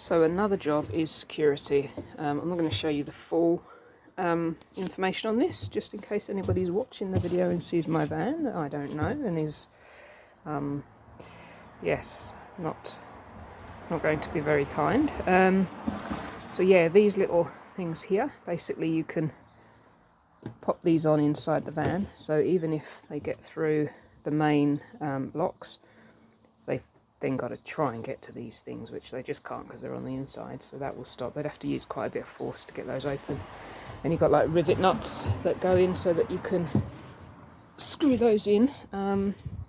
So another job is security. I'm not going to show you the full information on this, just in case anybody's watching the video and sees my van that I don't know and is, yes, not going to be very kind. So yeah, these little things here, basically you can pop these on inside the van, so even if they get through the main locks, they've then got to try and get to these things, which they just can't because they're on the inside, so that will stop. They'd have to use quite a bit of force to get those open. And you've got like rivet nuts that go in so that you can screw those in.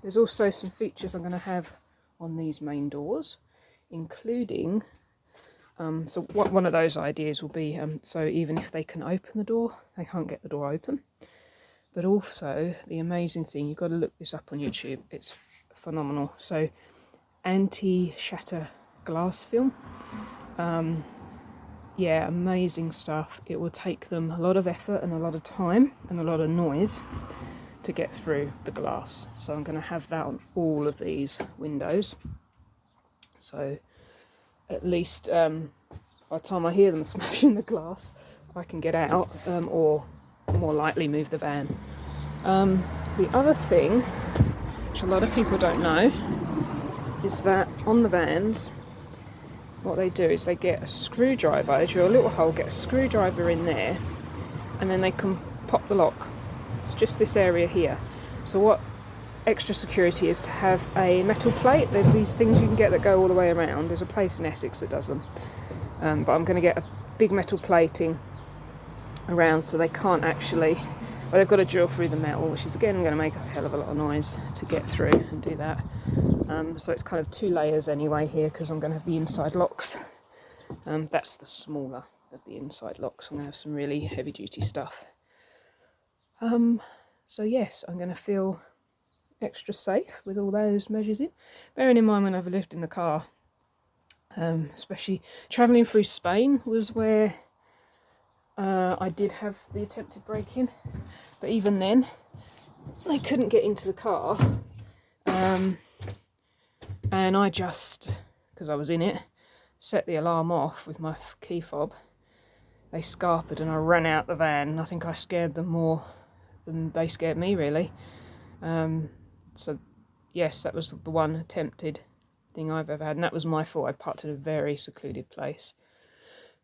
There's also some features I'm going to have on these main doors, including so one of those ideas will be so even if they can open the door, they can't get the door open. But also the amazing thing, you've got to look this up on YouTube, it's phenomenal. So anti-shatter glass film, yeah, amazing stuff. It will take them a lot of effort and a lot of time and a lot of noise to get through the glass. So I'm going to have that on all of these windows, so at least by the time I hear them smashing the glass, I can get out, or more likely move the van. The other thing, which a lot of people don't know, is that on the vans, what they do is they get a screwdriver, they drill a little hole, get a screwdriver in there, and then they can pop the lock. It's just this area here. So what extra security is to have a metal plate. There's these things you can get that go all the way around. There's a place in Essex that does them. But I'm going to get a big metal plating around so they can't actually, well, they've got to drill through the metal, which is again going to make a hell of a lot of noise to get through and do that. So it's kind of 2 layers anyway here, because I'm going to have the inside locks. That's the smaller of the inside locks. I'm going to have some really heavy duty stuff. So yes, I'm going to feel extra safe with all those measures in. Bearing in mind when I've lived in the car, especially travelling through Spain was where I did have the attempted break-in, but even then they couldn't get into the car, and I just, because I was in it, set the alarm off with my key fob. They scarpered and I ran out the van. I think I scared them more than they scared me, really. So yes, that was the one attempted thing I've ever had, and that was my fault. I parked in a very secluded place,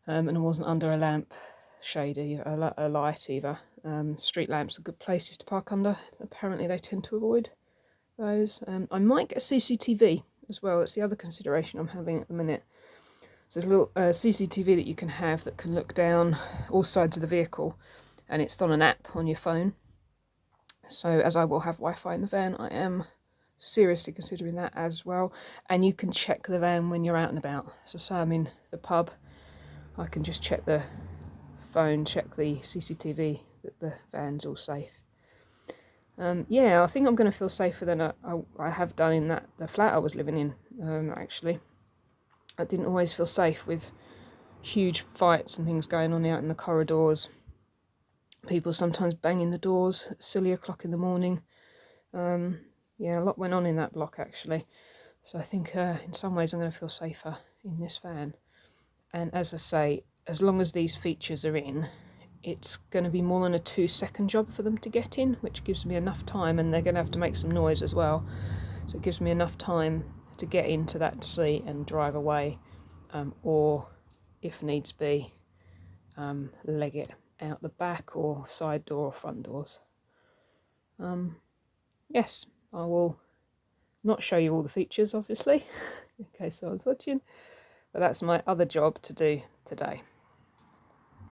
and it wasn't under a lamp shade, a light either. Street lamps are good places to park under. Apparently they tend to avoid those. I might get a CCTV as well. It's the other consideration I'm having at the minute. So there's a little CCTV that you can have that can look down all sides of the vehicle, and it's on an app on your phone. So as I will have Wi-Fi in the van, I am seriously considering that as well. And you can check the van when you're out and about. So say I'm in the pub, I can just check the phone, check the CCTV that the van's all safe. Yeah, I think I'm going to feel safer than I have done in the flat I was living in, actually. I didn't always feel safe with huge fights and things going on out in the corridors. People sometimes banging the doors at silly o'clock in the morning. Yeah, a lot went on in that block, actually. So I think in some ways I'm going to feel safer in this van. And as I say, as long as these features are in, it's going to be more than a 2-second job for them to get in, which gives me enough time, and they're going to have to make some noise as well. So it gives me enough time to get into that seat and drive away, or if needs be, leg it out the back or side door or front doors. Yes, I will not show you all the features, obviously, in case I was watching, but that's my other job to do today.